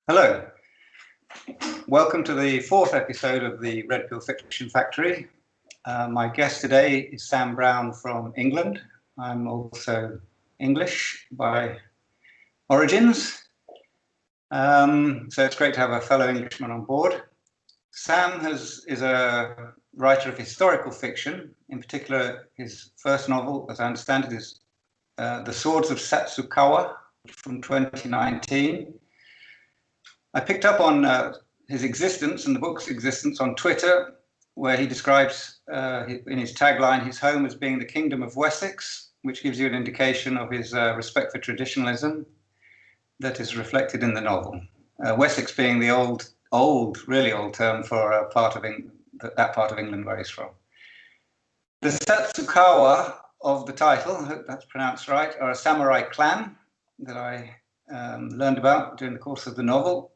Hello, welcome to the fourth episode of the Red Pill Fiction Factory. My guest today is Sam Browne from England. I'm also English by origins, so it's great to have a fellow Englishman on board. Sam is a writer of historical fiction. In particular, his first novel, as I understand it, is The Swords of Satsukawa from 2019. I picked up on his existence and the book's existence on Twitter, where he describes in his tagline his home as being the Kingdom of Wessex, which gives you an indication of his respect for traditionalism that is reflected in the novel. Wessex being the really old term for a part of that part of England where he's from. The Satsukawa of the title, I hope that's pronounced right, are a samurai clan that I learned about during the course of the novel.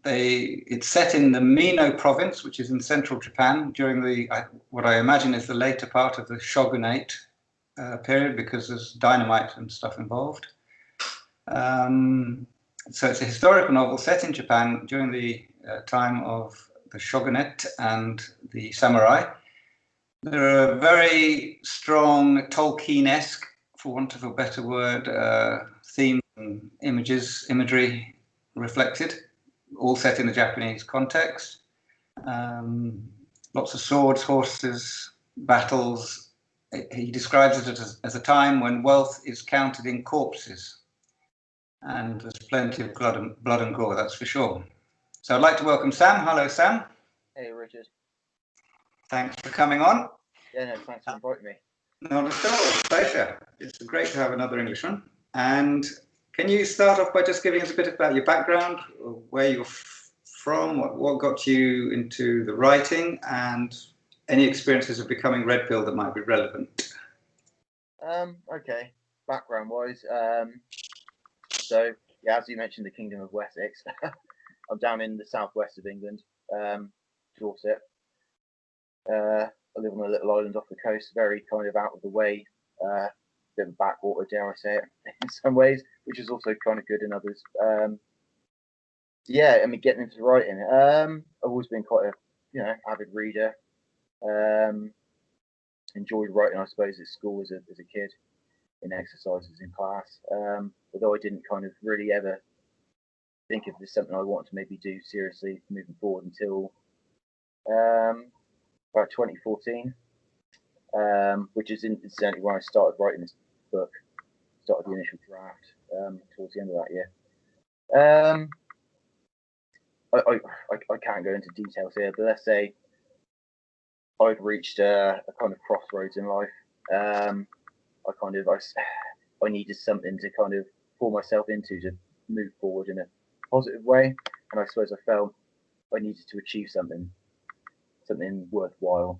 It's set in the Mino province, which is in central Japan, during what I imagine is the later part of the shogunate period, because there's dynamite and stuff involved. So it's a historical novel set in Japan during the time of the shogunate and the samurai. There are very strong Tolkien-esque, for want of a better word, themes and imagery reflected, all set in the Japanese context. Lots of swords, horses, battles. He describes it as a time when wealth is counted in corpses. And there's plenty of blood and gore, that's for sure. So I'd like to welcome Sam. Hello, Sam. Hey, Richard. Thanks for coming on. Yeah, no, thanks for inviting me. Not at all. Pleasure. It's great to have another Englishman. And can you start off by just giving us a bit about your background, where you're from, what got you into the writing, and any experiences of becoming Red Pill that might be relevant? Okay. Background-wise, so yeah, as you mentioned, the Kingdom of Wessex. I'm down in the southwest of England, Dorset. I live on a little island off the coast, very kind of out of the way, bit of a backwater, dare I say it, in some ways, which is also kind of good in others. Yeah, I mean, getting into writing, I've always been quite a avid reader. Enjoyed writing, I suppose, at school as a kid, in exercises in class. Although I didn't kind of really ever think of this something I wanted to maybe do seriously moving forward until about 2014, which is incidentally when I started writing this book, started the initial draft towards the end of that year. I can't go into details here, but let's say I'd reached a kind of crossroads in life. I needed something to kind of pour myself into to move forward in a positive way, and I suppose I felt I needed to achieve something worthwhile.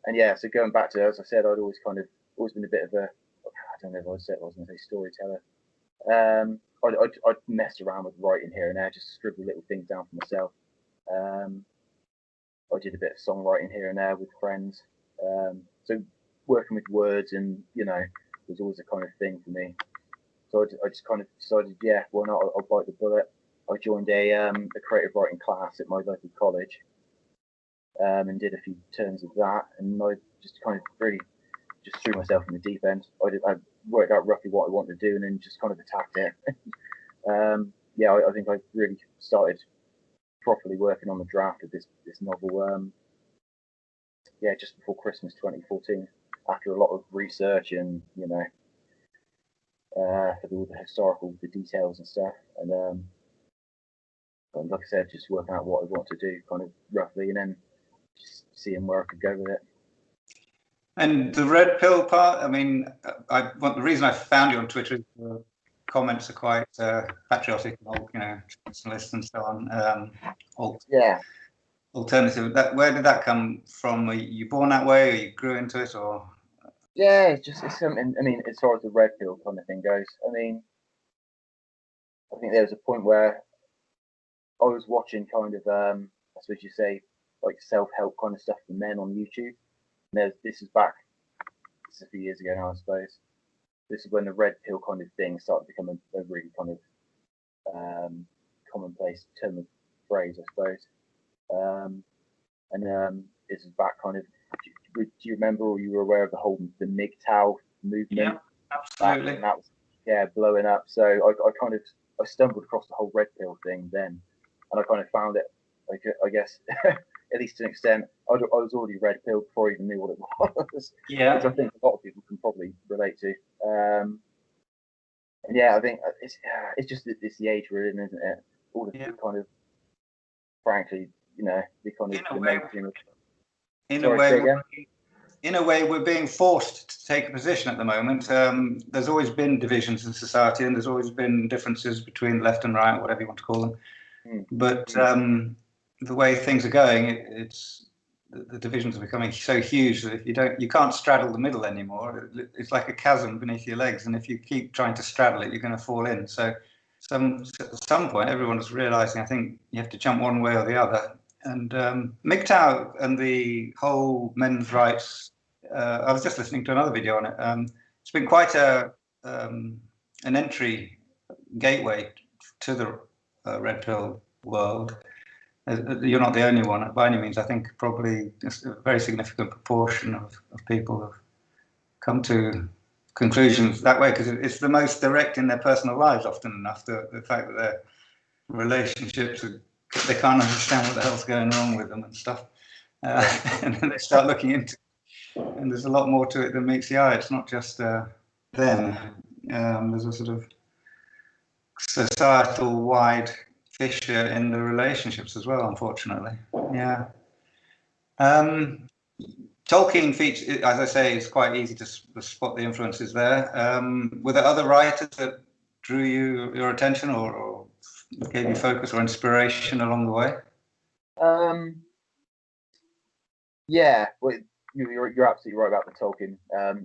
And yeah, so going back to, as I said, I'd always been a bit of a, I don't know if I was going to say storyteller. I'd messed around with writing here and there, just scribble little things down for myself. I did a bit of songwriting here and there with friends. So working with words and, was always a kind of thing for me. So I just kind of decided, yeah, why not? I'll bite the bullet. I joined a creative writing class at my local college, and did a few terms of that. And I just kind of really just threw myself in the deep end. I worked out roughly what I wanted to do and then just kind of attacked it. Yeah, I think I really started properly working on the draft of this novel, yeah, just before Christmas 2014, after a lot of research and for all the details and stuff, and like I said, just working out what I want to do kind of roughly, and then just seeing where I could go with it. And the Red Pill part, I mean, the reason I found you on Twitter is the comments are quite patriotic, traditionalist and so on. Alternative. Where did that come from? Were you born that way, or you grew into it, or? Yeah, it's something. I mean, as far as the Red Pill kind of thing goes, I mean, I think there was a point where I was watching kind of, I suppose you say, like self-help kind of stuff for men on YouTube. And this is a few years ago now, I suppose. This is when the Red Pill kind of thing started becoming a really kind of commonplace term of phrase, I suppose. It's that kind of. Do you remember, or you were aware of the MGTOW movement? Yeah, absolutely. That was blowing up. So I stumbled across the whole red pill thing then, and I kind of found it, like, I guess, at least to an extent, I was already red pilled before I even knew what it was. Yeah. Which I think a lot of people can probably relate to. And yeah, I think it's just it's the age we're in, isn't it? All the kind of, frankly, the kind of the mainstream. In a way, we're being forced to take a position at the moment. There's always been divisions in society, and there's always been differences between left and right, whatever you want to call them. But the way things are going, the divisions are becoming so huge that if you can't straddle the middle anymore. It's like a chasm beneath your legs, and if you keep trying to straddle it, you're going to fall in. So, at some point, everyone's realizing, I think, you have to jump one way or the other. And MGTOW and the whole men's rights, I was just listening to another video on it. It's been quite an entry gateway to the red pill world. You're not the only one by any means. I think probably a very significant proportion of people have come to conclusions that way, because it's the most direct in their personal lives often enough. The fact that their relationships are, they can't understand what the hell's going on with them and stuff, and then they start looking into it, and there's a lot more to it than meets the eye. It's not just them. There's a sort of societal wide fissure in the relationships as well, unfortunately. Yeah. Tolkien features, as I say, it's quite easy to spot the influences there. Were there other writers that drew your attention or gave you focus or inspiration along the way? Yeah, well, you're absolutely right about the Tolkien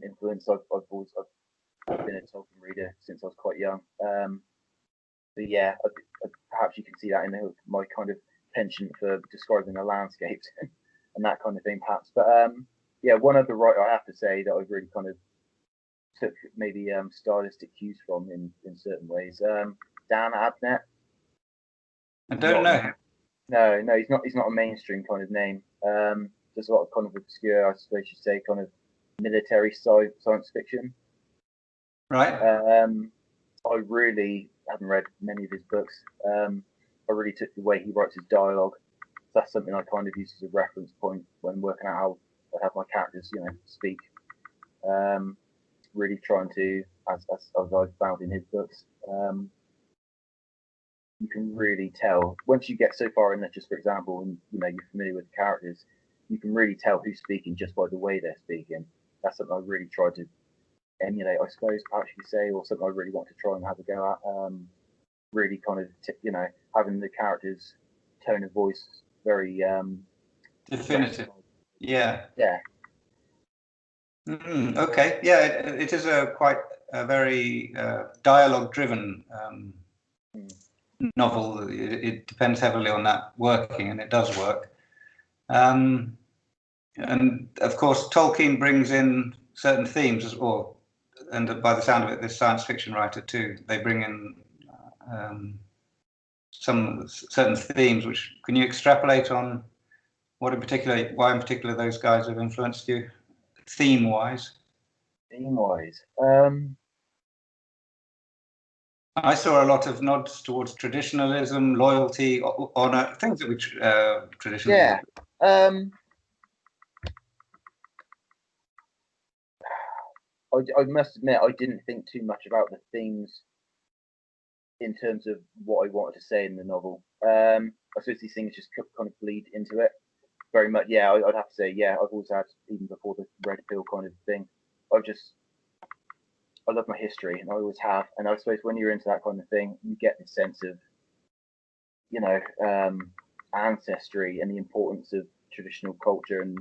influence. I've been a Tolkien reader since I was quite young. But yeah, perhaps you can see that in my kind of penchant for describing the landscapes and that kind of thing, perhaps. But yeah, one other writer I have to say that I've really kind of took maybe stylistic cues from in certain ways. Dan Abnett. I don't know. No, he's not a mainstream kind of name. There's a lot of kind of obscure, I suppose you'd say, kind of military science fiction. Right. I really haven't read many of his books. I really took the way he writes his dialogue. So that's something I kind of use as a reference point when working out how I have my characters, speak. Really trying to, as I've found in his books, you can really tell once you get so far in that. Just for example, and you're familiar with the characters, you can really tell who's speaking just by the way they're speaking. That's something I really try to emulate, I suppose, perhaps you could say, or something I really want to try and have a go at. Really kind of, having the characters' tone of voice very definitive. Yeah. Yeah. Okay. Yeah, it is quite a very dialogue-driven novel. It depends heavily on that working, and it does work. And of course, Tolkien brings in certain themes, and by the sound of it, this science fiction writer too. They bring in some certain themes. Which can you extrapolate on why in particular those guys have influenced you, theme-wise? Theme-wise, I saw a lot of nods towards traditionalism, loyalty, honor, things that we traditionally. Yeah. I must admit, I didn't think too much about the themes in terms of what I wanted to say in the novel. I suppose these things just kind of bleed into it very much. Yeah, I'd have to say, yeah, I've always had, even before the red pill kind of thing, I love my history, and I always have. And I suppose when you're into that kind of thing, you get the sense of, ancestry and the importance of traditional culture, and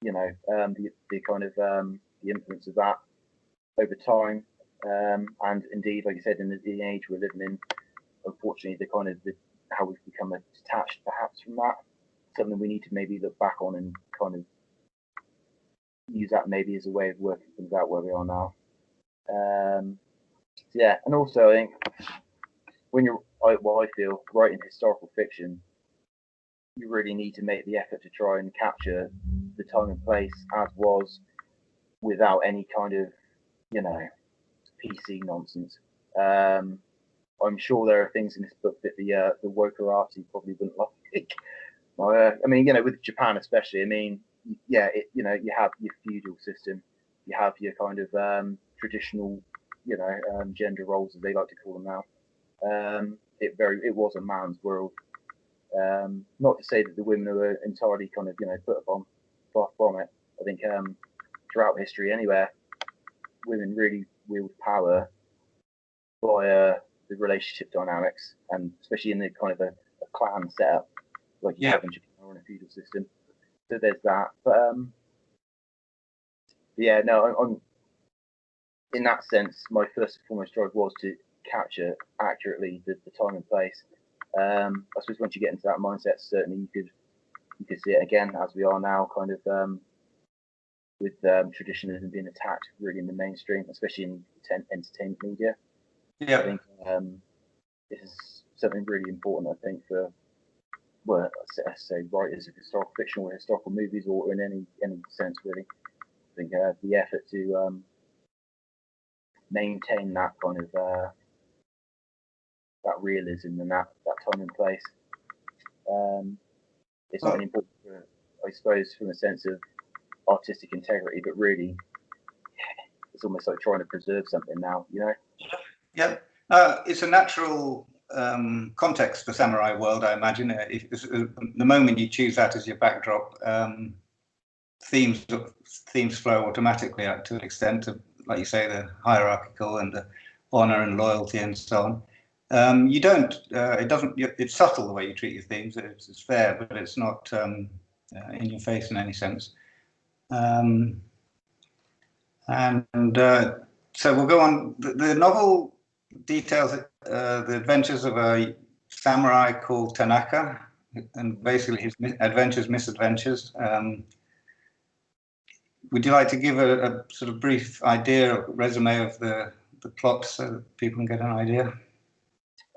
the kind of the influence of that over time. And indeed, like you said, in the age we're living in, unfortunately, the kind of how we've become detached, perhaps, from that. Something we need to maybe look back on and kind of use that maybe as a way of working things out where we are now. Yeah, and also I think when you're I feel writing historical fiction, you really need to make the effort to try and capture the time and place as was, without any kind of, PC nonsense. I'm sure there are things in this book that the wokerati probably wouldn't like. I mean, with Japan especially, I mean, yeah, you have your feudal system, you have your kind of traditional, gender roles as they like to call them now. It was a man's world. Not to say that the women were entirely kind of put upon from it. I think throughout history, anywhere, women really wield power via the relationship dynamics, and especially in the kind of a clan setup, like you have in Japan or in a feudal system. So there's that. But yeah, no, I'm in that sense, my first and foremost drive was to capture accurately the time and place. I suppose once you get into that mindset, certainly you could see it again as we are now, kind of with traditionalism being attacked really in the mainstream, especially in entertainment media. Yeah, I think this is something really important. I think for I say writers of historical fiction or historical movies, or in any sense really. I think the effort to maintain that kind of that realism and that time and place. It's not only important, I suppose, from a sense of artistic integrity, but really, it's almost like trying to preserve something now, Yeah, it's a natural context for samurai world, I imagine. The moment you choose that as your backdrop, themes flow automatically up to an extent of, like you say, the hierarchical and the honor and loyalty and so on. You don't. It doesn't. It's subtle the way you treat your themes. It's fair, but it's not in your face in any sense. And so we'll go on. The novel details the adventures of a samurai called Tanaka, and basically his adventures, misadventures. Would you like to give a sort of brief idea, or resume of the plot so that people can get an idea?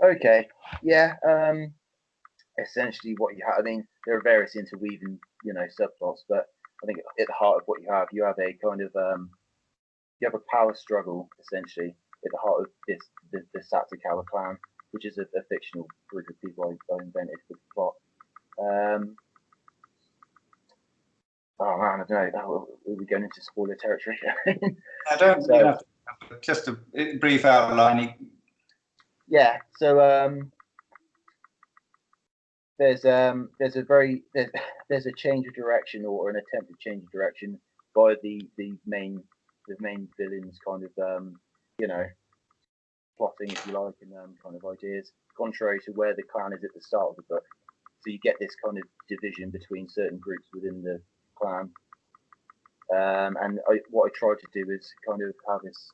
Okay, yeah. Essentially, what you have, I mean, there are various interweaving, subplots, but I think at the heart of what you have a kind of you have a power struggle essentially at the heart of the Satsukawa clan, which is a fictional group of people I invented for the plot. Oh man, I don't know. Are we going into spoiler territory? I don't. So, just a brief outline. Yeah. So there's a change of direction, or an attempted change of direction by the main villains, kind of plotting, if you like, and kind of ideas, contrary to where the clan is at the start of the book. So you get this kind of division between certain groups within the clan. And what I tried to do is kind of have this.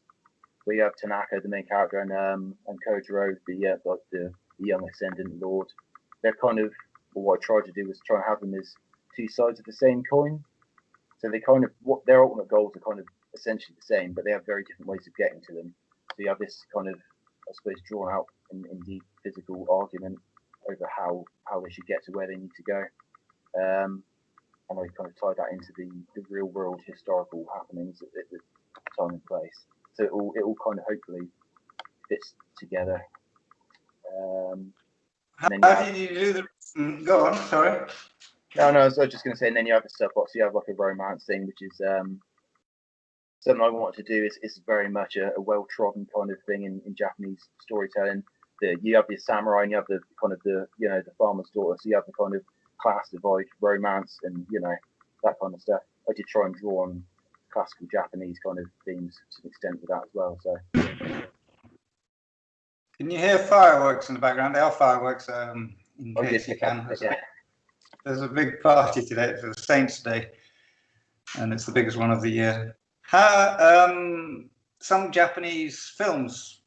We have Tanaka, the main character, and Kojiro, the young ascendant lord. They're kind of, what I tried to do was try and have them as two sides of the same coin. So they kind of, what their ultimate goals are kind of essentially the same, but they have very different ways of getting to them. So you have this kind of, I suppose, drawn out in deep physical argument over how they should get to where they need to go. And I kind of tied that into the real world historical happenings at the time and place. So it all kind of hopefully fits together. How did you do the? Go on. Sorry. No, I was just going to say, and then you have the subplot. So you have like a romance thing, which is something I wanted to do. Is very much a well-trodden kind of thing in Japanese storytelling. You have the samurai, and you have the kind of the farmer's daughter. So you have the kind of class divide, romance, and that kind of stuff. I did try and draw on classical Japanese kind of themes to an extent with that as well. So. Can you hear fireworks in the background? There are fireworks. In case you can. There's a big party today. It's the Saints' Day, and it's the biggest one of the year. Some Japanese films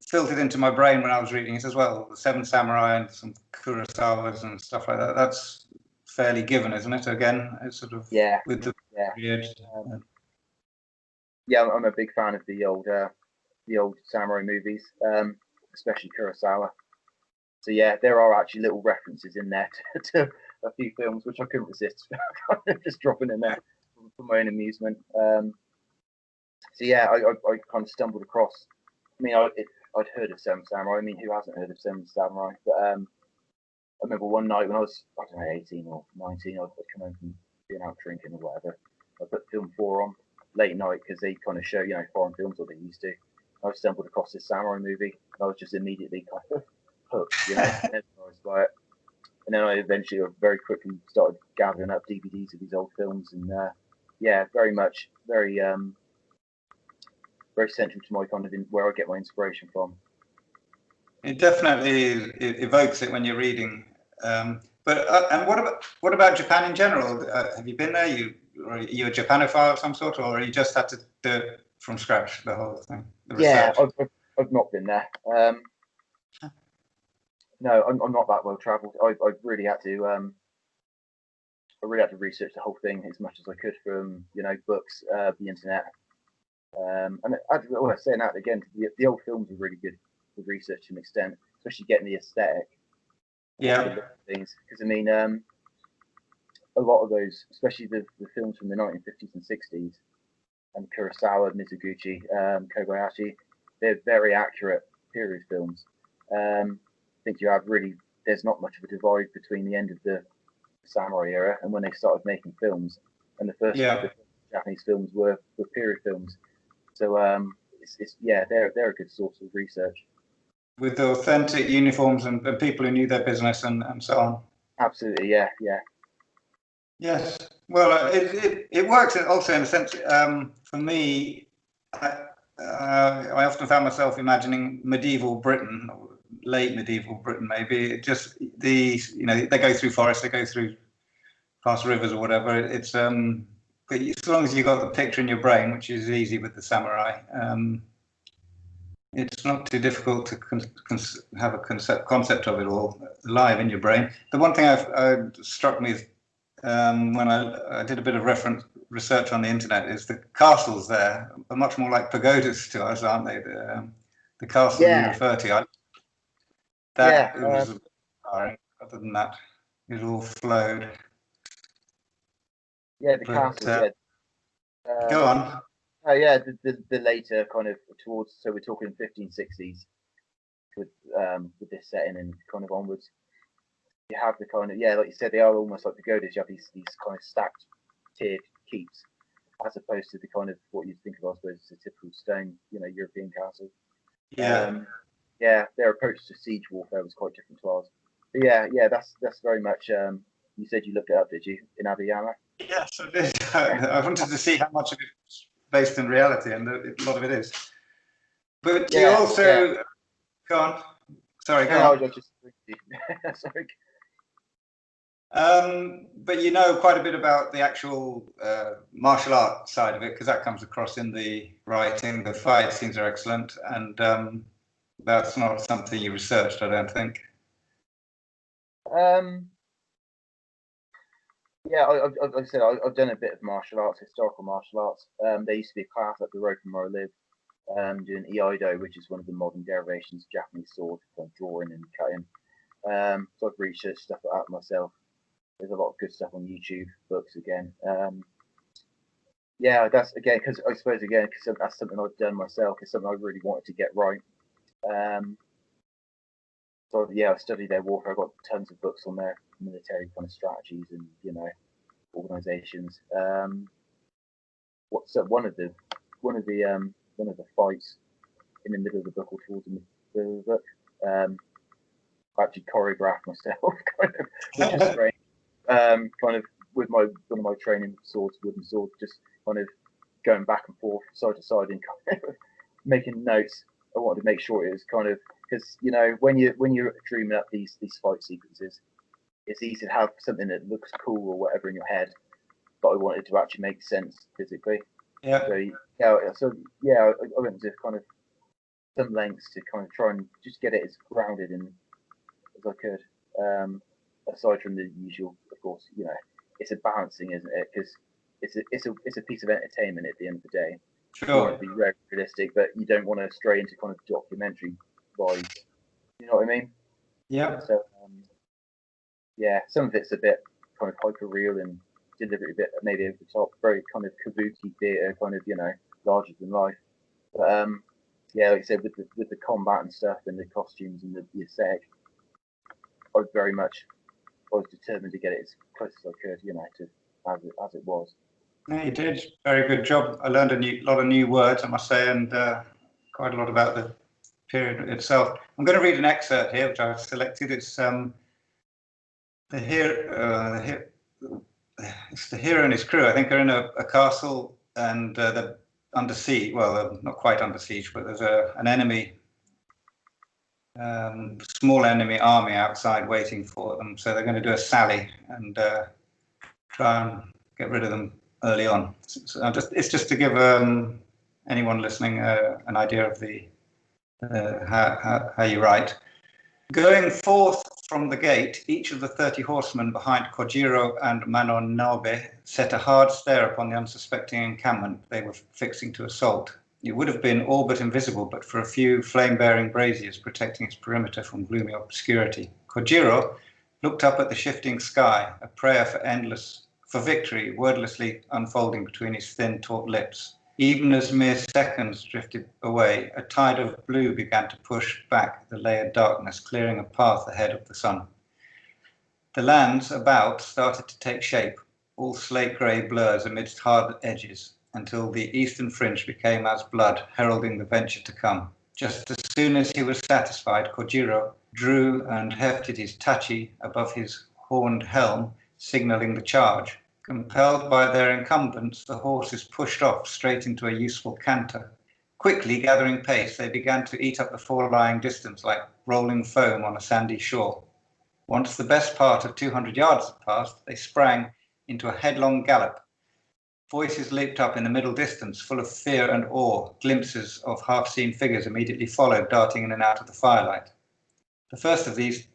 filtered into my brain when I was reading it as well. The Seven Samurai and some Kurosawas and stuff like that. That's fairly given, isn't it? Again, it's sort of with the period. Yeah, I'm a big fan of the old samurai movies. especially Kurosawa. So yeah, there are actually little references in there to a few films which I couldn't resist just dropping in there for my own amusement. So yeah, I kind of stumbled across. I mean, I'd heard of Seven Samurai. I mean, who hasn't heard of Seven Samurai? But I remember one night when I was, I don't know, 18 or 19, I'd come home from being out drinking or whatever. I put Film 4 on late night because they kind of show, you know, foreign films, what they used to. I stumbled across this samurai movie, and I was just immediately kind of hooked, you know, mesmerised by it. And then I eventually very quickly started gathering up DVDs of these old films, and yeah, very much, very central to my kind of where I get my inspiration from. It definitely evokes it when you're reading. But and what about Japan in general? Have you been there? Are you a Japanophile of some sort, or you just had to do it from scratch, the whole thing? The Yeah, research? I've not been there. No, I'm not that well travelled. I really had to research the whole thing as much as I could from, you know, books, the internet. And I say that again, the old films are really good for research to an extent, especially getting the aesthetic. Yeah. Things, because I mean, a lot of those, especially the films from the 1950s and 60s, and Kurosawa, Mizoguchi, Kobayashi, they're very accurate period films. I think you have really, there's not much of a divide between the end of the samurai era and when they started making films, and the first Japanese films were period films. So it's yeah, they're a good source of research. With the authentic uniforms and people who knew their business and so on. Absolutely, yeah. Yes. Well, it works also in a sense. For me, I often found myself imagining medieval Britain, late medieval Britain, maybe. Just they go through forests, they go through past rivers or whatever. It's but as long as you got the picture in your brain, which is easy with the samurai, it's not too difficult to have a concept of it all live in your brain. The one thing struck me is when I did a bit of research on the internet is the castles there are much more like pagodas to us, aren't they? The castle you refer to. It was a bit tiring. Other than that, it all flowed. Yeah, the castle. Go on. Oh yeah, the later kind of towards, so we're talking 1560s with this setting and kind of onwards. You have the kind of, yeah, like you said, they are almost like pagodas. You have these kind of stacked tiered keeps, as opposed to the kind of what you'd think of, I suppose, as a typical stone, you know, European castle. Yeah. Yeah, their approach to siege warfare was quite different to ours. But yeah, that's very much. You said you looked it up, did you, in Abiyama? Yes, I did. I wanted to see how much of it was based in reality, and a lot of it is. But you also go on. Sorry, go on. Sorry. But you know quite a bit about the actual martial art side of it, because that comes across in the writing. The fight scenes are excellent, and that's not something you researched, I don't think. Yeah, like I said, I've done a bit of martial arts, historical martial arts. There used to be a class up the road from where I live, doing Iaido, which is one of the modern derivations of Japanese sword, kind of drawing and cutting. So I've researched stuff like that myself. There's a lot of good stuff on YouTube, books again. Yeah, that's again because I suppose because that's something I've done myself. It's something I really wanted to get right. So yeah, I studied their warfare. I got tons of books on their military kind of strategies and, you know, organizations. One of the fights in the middle of the book or towards the middle of the book, I actually choreographed myself, kind of, which is strange. Kind of with one of my training swords, wooden swords, just kind of going back and forth, side to side, and kind of making notes. I wanted to make sure it was kind of, because, you know, when you're dreaming up these fight sequences, it's easy to have something that looks cool or whatever in your head, but I wanted to actually make sense physically. Yeah. So I went to kind of some lengths to kind of try and just get it as grounded and as I could. Aside from the usual, of course, you know, it's a balancing, isn't it? Because it's a piece of entertainment at the end of the day. Sure. You want it to be realistic, but you don't want to stray into kind of documentary vibes. You know what I mean? Yeah. So yeah, some of it's a bit kind of hyper real and deliberately a bit maybe over the top, very kind of kabuki theatre, kind of larger than life. But yeah, like I said, with the combat and stuff and the costumes and the aesthetic, I was determined to get it as close as I could, to as it was. Yeah, you did. Very good job. I learned a lot of new words, I must say, and quite a lot about the period itself. I'm going to read an excerpt here, which I've selected. It's it's the hero and his crew. I think are in a castle, and they're under siege. Well, not quite under siege, but there's an enemy, small enemy army outside waiting for them. So they're going to do a sally and try and get rid of them early on. So it's just to give anyone listening an idea of the how you write. Going forth from the gate, each of the 30 horsemen behind Kojiro and Manonobe set a hard stare upon the unsuspecting encampment they were fixing to assault. It would have been all but invisible but for a few flame-bearing braziers protecting its perimeter from gloomy obscurity. Kojiro looked up at the shifting sky, a prayer for victory wordlessly unfolding between his thin, taut lips. Even as mere seconds drifted away, a tide of blue began to push back the layered darkness, clearing a path ahead of the sun. The lands about started to take shape, all slate-grey blurs amidst hard edges, until the eastern fringe became as blood, heralding the venture to come. Just as soon as he was satisfied, Kojiro drew and hefted his tachi above his horned helm, signalling the charge. Compelled by their incumbents, the horses pushed off straight into a useful canter. Quickly gathering pace, they began to eat up the forelying distance like rolling foam on a sandy shore. Once the best part of 200 yards had passed, they sprang into a headlong gallop. Voices leaped up in the middle distance, full of fear and awe. Glimpses of half-seen figures immediately followed, darting in and out of the firelight. The first of these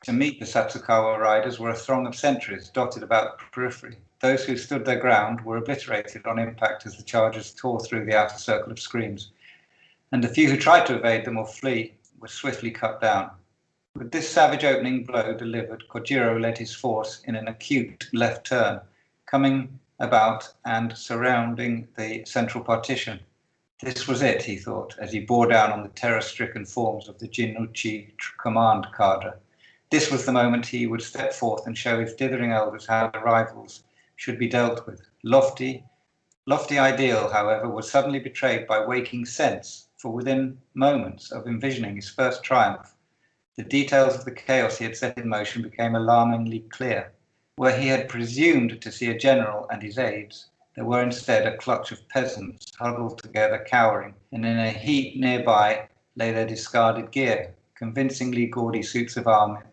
to meet the Satsukawa riders were a throng of sentries dotted about the periphery. Those who stood their ground were obliterated on impact as the chargers tore through the outer circle of screams, and the few who tried to evade them or flee were swiftly cut down. With this savage opening blow delivered, Kojiro led his force in an acute left turn, coming about and surrounding the central partition. This was it, he thought, as he bore down on the terror-stricken forms of the Jinnuchi command cadre. This was the moment he would step forth and show his dithering elders how the rivals should be dealt with. Lofty ideal, however, was suddenly betrayed by waking sense, for within moments of envisioning his first triumph, the details of the chaos he had set in motion became alarmingly clear. Where he had presumed to see a general and his aides, there were instead a clutch of peasants huddled together, cowering, and in a heap nearby lay their discarded gear, convincingly gaudy suits of armor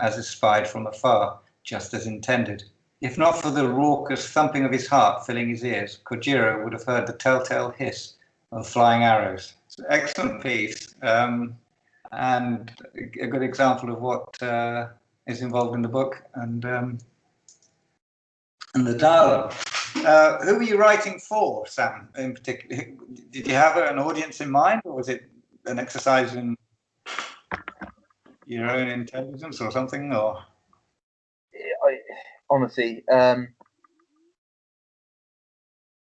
as espied from afar, just as intended. If not for the raucous thumping of his heart filling his ears, Kojiro would have heard the telltale hiss of flying arrows. It's an excellent piece, and a good example of what is involved in the book and the dialogue. Who were you writing for, Sam, in particular? Did you have an audience in mind, or was it an exercise in your own intelligence or something? Or Honestly, I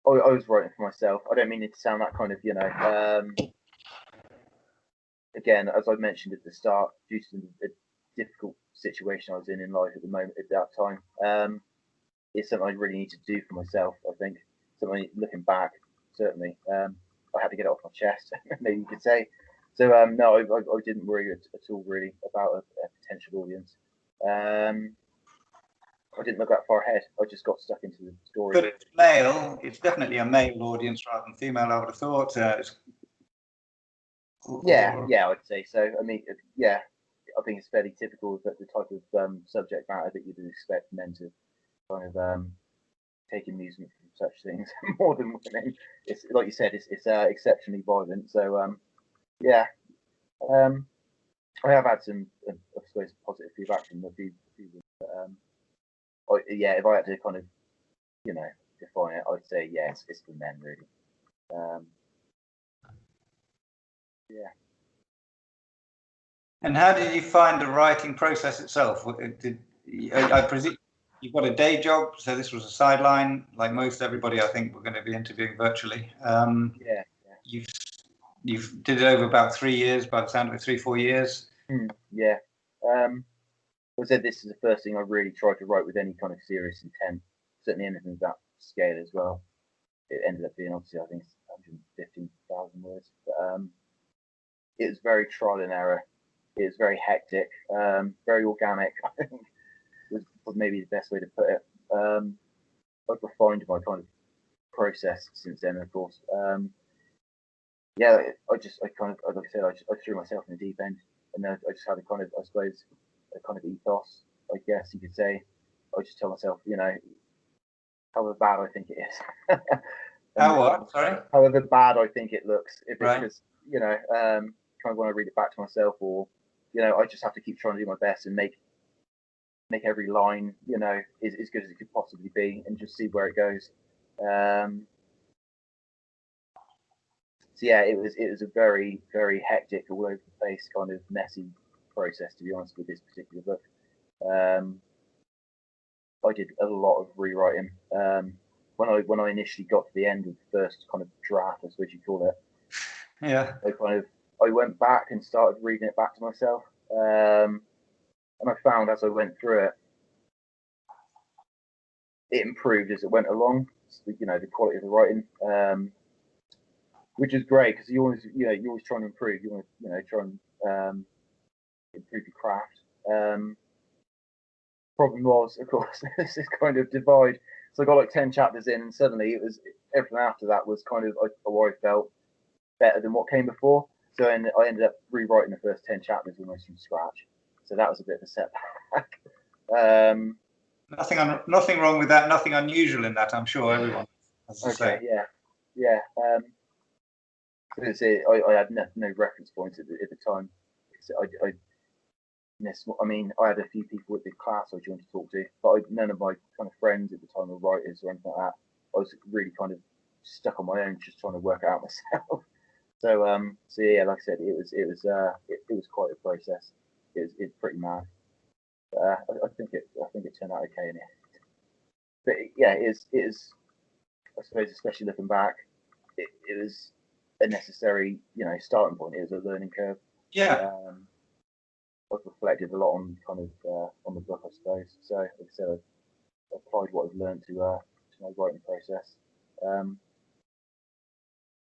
was writing for myself. I don't mean it to sound that kind of, again, as I mentioned at the start, due to the difficult situation I was in life at the moment at that time, it's something I really need to do for myself. I think something looking back, certainly, I had to get it off my chest. Maybe you could say. So no, I didn't worry at all really about a potential audience. I didn't look that far ahead. I just got stuck into the story. But it's male. It's definitely a male audience rather than female, I would have thought. Yeah, I'd say so. I mean, yeah, I think it's fairly typical that the type of subject matter that you'd expect men to kind of take amusement from such things more than women. It's like you said, it's exceptionally violent. So yeah, I have had some, I suppose, positive feedback from a few but, yeah, if I had to kind of, define it, I'd say yes, it's for men really. Yeah. And how did you find the writing process itself? I presume you've got a day job, so this was a sideline, like most everybody I think we're going to be interviewing virtually. Yeah. You've did it over about 3 years, by the sound of it, 3-4 years. Yeah. I said this is the first thing I really tried to write with any kind of serious intent. Certainly anything of that scale as well. It ended up being obviously I think 115,000 words. But it was very trial and error. It was very hectic, very organic. I think was maybe the best way to put it. I've refined my kind of process since then, of course. Yeah, I kind of, like I said, I threw myself in the deep end, and then I just had a kind of, I suppose, a kind of ethos, I guess you could say. I just tell myself, you know, however bad I think it is. How what? Sorry. However bad I think it looks, if it's Right. because you know, kind of want to read it back to myself, or you know, I just have to keep trying to do my best and make every line, you know, as good as it could possibly be, and just see where it goes. So yeah, it was a very hectic, all over the place, kind of messy process, to be honest, with this particular book. I did a lot of rewriting. When I initially got to the end of the first kind of draft, I suppose you call it. Yeah. I went back and started reading it back to myself, and I found as I went through it, it improved as it went along. You know, the quality of the writing, which is great because you're always trying to improve. You want to try and improve your craft. Problem was, of course, this is kind of divide. So I got like 10 chapters in, and suddenly it was everything after that was kind of I felt better than what came before. So I ended up rewriting the first 10 chapters almost from scratch. So that was a bit of a setback. Nothing wrong with that. Nothing unusual in that. I'm sure everyone has to say. Yeah. I had no reference points at the time. I mean, I had a few people at the class I joined to talk to, but none of my kind of friends at the time were writers or anything like that. I was really kind of stuck on my own, just trying to work it out myself. So yeah, like I said, it was quite a process. It's pretty mad. But, I think it turned out okay in it. But yeah, it is. I suppose, especially looking back, it was a necessary, starting point. It was a learning curve. Yeah. I've reflected a lot on kind of on the book, I suppose. So, like I said, I've applied what I've learned to my writing process.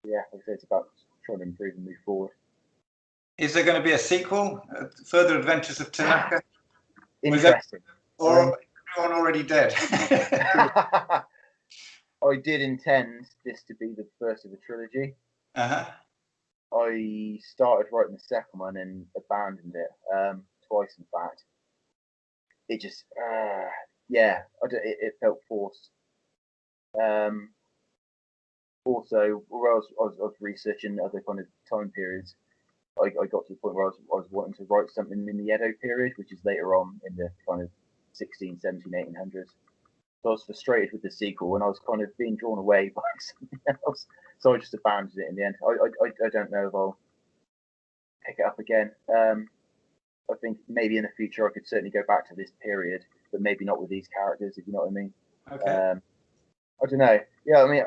Yeah, like I said, it's about trying to improve and move forward. Is there going to be a sequel, Further Adventures of Tanaka? Interesting. Or everyone already dead? I did intend this to be the first of a trilogy. I started writing the second one and abandoned it twice, in fact. It just, it felt forced. Also, where I was researching other kind of time periods, I got to the point where I was wanting to write something in the Edo period, which is later on in the kind of 16, 17, 1800s. So I was frustrated with the sequel, and I was kind of being drawn away by something else. So I just abandoned it in the end. I don't know if I'll pick it up again. I think maybe in the future I could certainly go back to this period, but maybe not with these characters, if you know what I mean. Okay. I don't know. Yeah, I mean,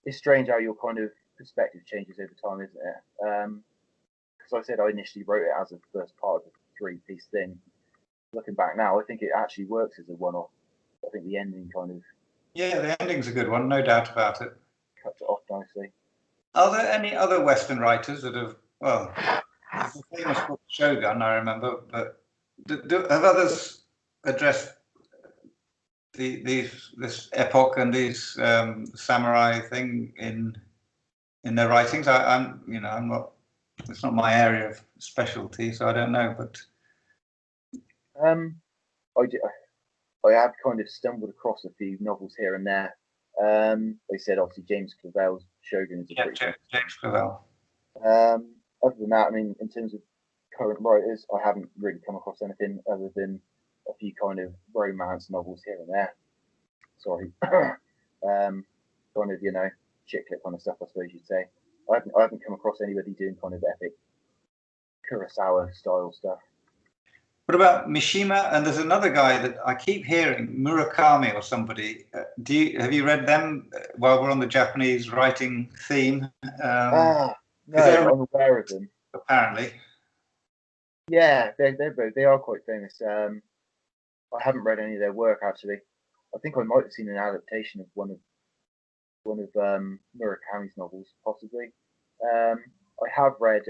it's strange how your kind of perspective changes over time, isn't it? Because I said I initially wrote it as a first part of a 3-piece thing. Looking back now, I think it actually works as a one-off. I think the ending kind of... Yeah, the ending's a good one, no doubt about it. Cuts it off nicely. Are there any other Western writers that have, well, there's a famous book, Shogun, I remember, but have others addressed this epoch and these samurai thing in their writings? I'm not, it's not my area of specialty, so I don't know, but... I have kind of stumbled across a few novels here and there. They said obviously James Clavell's Shogun is a pretty James Clavell. Other than that, I mean, in terms of current writers, I haven't really come across anything other than a few kind of romance novels here and there. Sorry, kind of chick lit kind of stuff, I suppose you'd say. I haven't come across anybody doing kind of epic Kurosawa style stuff. What about Mishima? And there's another guy that I keep hearing, Murakami or somebody. Have you read them while we're on the Japanese writing theme? No, I'm aware of them. Apparently. Yeah, they are quite famous. I haven't read any of their work actually. I think I might have seen an adaptation of one of Murakami's novels, possibly. I have read.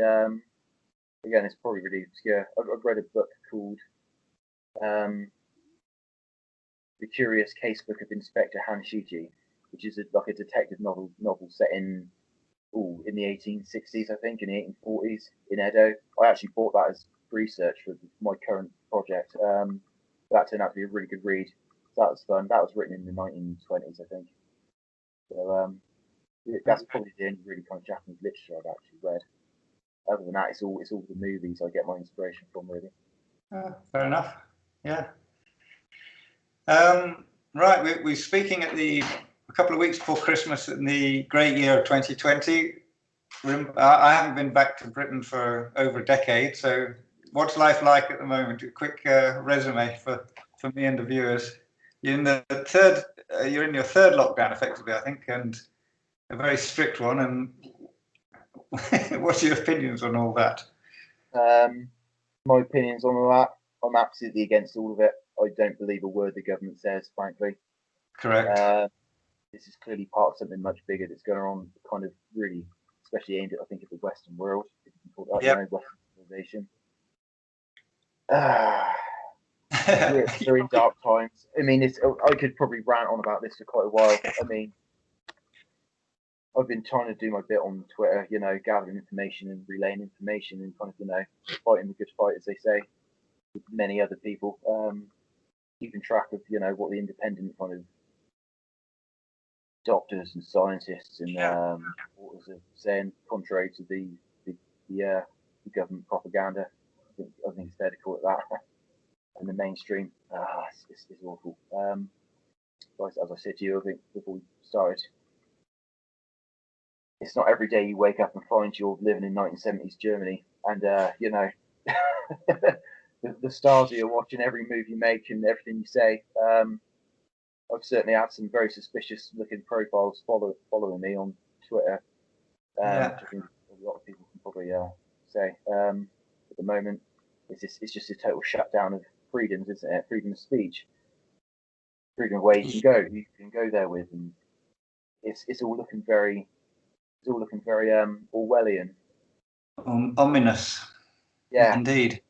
Again, it's probably really obscure. I've read a book called The Curious Casebook of Inspector Hanshichi, which is like a detective novel set in the 1860s, I think, in the 1840s in Edo. I actually bought that as research for my current project. That turned out to be a really good read. So that was fun. That was written in the 1920s, I think. So that's probably the only really kind of Japanese literature I've actually read. Other than that, it's all the movies I get my inspiration from, really. Fair enough. Yeah. Right, we're speaking at a couple of weeks before Christmas in the great year of 2020. I haven't been back to Britain for over a decade, so what's life like at the moment? A quick resume for me and the viewers. You're in you're in your third lockdown, effectively, I think, and a very strict one. And what's your opinions on all that? My opinions on all that, I'm absolutely against all of it. I don't believe a word the government says, frankly. Correct. This is clearly part of something much bigger that's going on, kind of really, especially aimed at, I think, at the Western world, if you can call that, Western civilization. We're in dark times. I mean, I could probably rant on about this for quite a while. I mean, I've been trying to do my bit on Twitter, gathering information and relaying information and kind of, fighting the good fight, as they say, with many other people. Keeping track of, what the independent kind of doctors and scientists and reporters are saying, contrary to the government propaganda. I think it's fair to call it that. And the mainstream, it's awful. As I said to you, I think before we started, it's not every day you wake up and find you're living in 1970s Germany, and the stars you're watching, every move you make and everything you say. I've certainly had some very suspicious looking profiles following me on Twitter, which I think a lot of people can probably say. At the moment, it's just a total shutdown of freedoms, isn't it? Freedom of speech, freedom of where you can go there with, and it's all looking very Orwellian. Ominous. Yeah. Indeed.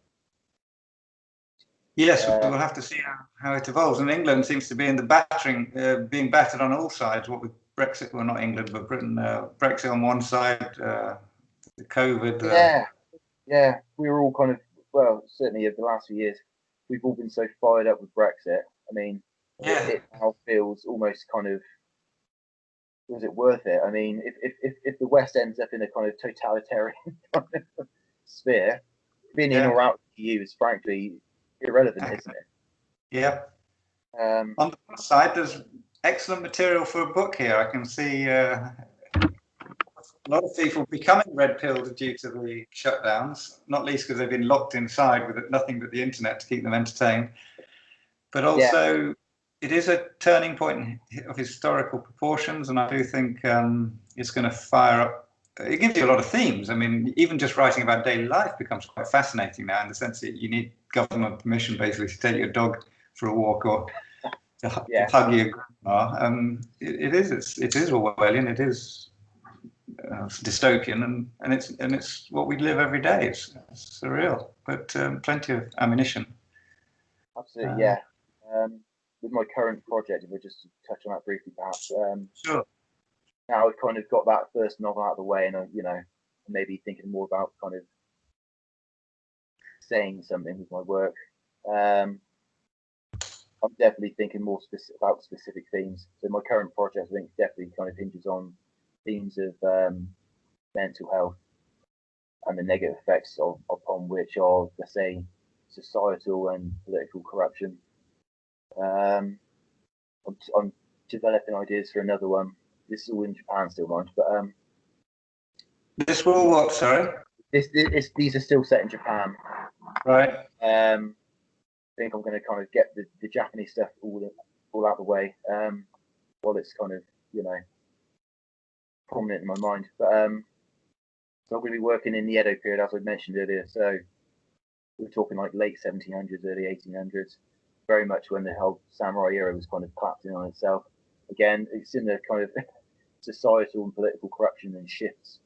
Yes, we'll have to see how it evolves. And England seems to be in the being battered on all sides. What with Brexit, well, not England, but Britain. Brexit on one side, the COVID. Yeah. We were all kind of, certainly over the last few years, we've all been so fired up with Brexit. I mean, it now feels almost kind of, was it worth it? I mean, if the West ends up in a kind of totalitarian sphere, being in or out of the EU is frankly irrelevant, isn't it? Yeah. On the plus side, there's excellent material for a book here. I can see a lot of people becoming red-pilled due to the shutdowns, not least because they've been locked inside with nothing but the internet to keep them entertained. But also, it is a turning point of historical proportions, and I do think it's going to fire up. It gives you a lot of themes. I mean, even just writing about daily life becomes quite fascinating now, in the sense that you need government permission basically to take your dog for a walk or to hug your grandma. It is Orwellian. It is dystopian, and it's what we live every day. It's surreal, but plenty of ammunition. Absolutely, yeah. With my current project, if I just touch on that briefly, perhaps. Sure. Now I've kind of got that first novel out of the way, and maybe thinking more about kind of saying something with my work. I'm definitely thinking more about specific themes. So my current project, I think, definitely kind of hinges on themes of mental health and the negative effects upon which are, let's say, societal and political corruption. I'm developing ideas for another one. This is all in Japan still, mind, but this will what? Sorry. These are still set in Japan. Right. I think I'm going to kind of get the Japanese stuff all out the way while it's kind of prominent in my mind. But so I'm going to be working in the Edo period, as I mentioned earlier. So we're talking like late 1700s, early 1800s, very much when the whole samurai era was kind of collapsing on itself. Again, it's in the kind of societal and political corruption and shifts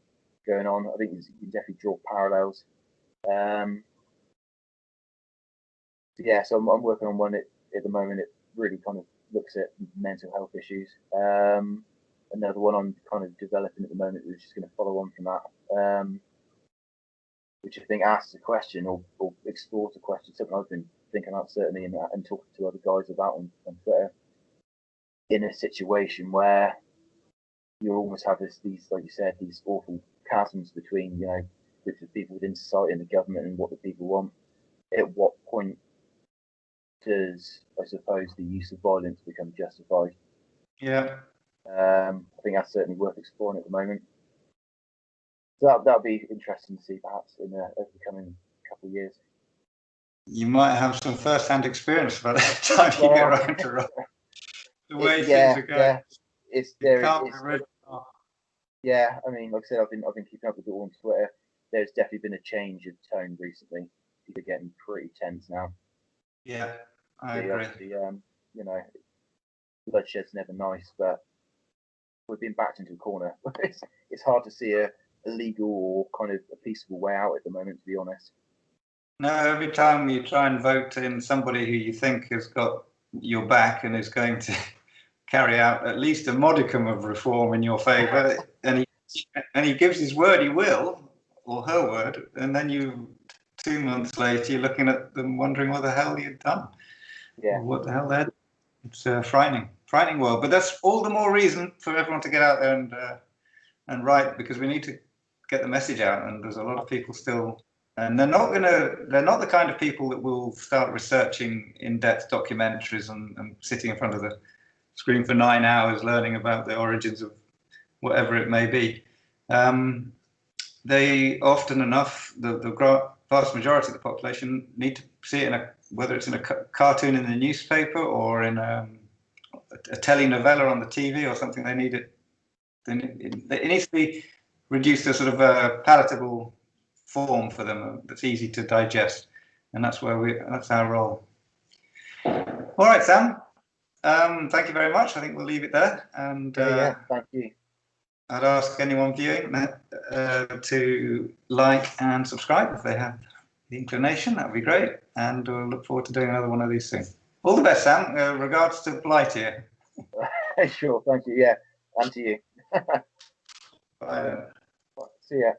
going on. I think you can definitely draw parallels. So I'm working on one at the moment. It really kind of looks at mental health issues. Another one I'm kind of developing at the moment, which is going to follow on from that, which I think asks a question or explores a question, something I've been thinking about certainly and talking to other guys about on Twitter. In a situation where you almost have these, like you said, these awful chasms between groups of people within society and the government and what the people want. At what point does, I suppose, the use of violence become justified? Yeah. I think that's certainly worth exploring at the moment. So that'll be interesting to see, perhaps, over the coming couple of years. You might have some first-hand experience by the time you get around to write. The way things are going. Yeah, I mean, like I said, I've been keeping up with it all on Twitter. There's definitely been a change of tone recently. People are getting pretty tense now. Yeah, I agree. Bloodshed's never nice, but we've been backed into a corner. It's hard to see a legal or kind of a peaceable way out at the moment, to be honest. No, every time you try and vote in somebody who you think has got your back and is going to carry out at least a modicum of reform in your favour, and he gives his word he will, or her word, and then 2 months later you're looking at them wondering what the hell you've done. Yeah. What the hell they're doing. It's a frightening world. But that's all the more reason for everyone to get out there and write, because we need to get the message out, and there's a lot of people still. And they're not the kind of people that will start researching in-depth documentaries and sitting in front of the screen for 9 hours learning about the origins of whatever it may be. They often enough, the vast majority of the population need to see it whether it's in a cartoon in the newspaper or in a telenovela on the TV or something. They need it. It needs to be reduced to a sort of a palatable form for them that's easy to digest, and that's our role. All right, Sam. Thank you very much. I think we'll leave it there. And thank you. I'd ask anyone viewing to like and subscribe if they have the inclination. That would be great. And we'll look forward to doing another one of these soon. All the best, Sam. Regards to Blight here. Sure. Thank you. Yeah. And to you. Bye then. See ya.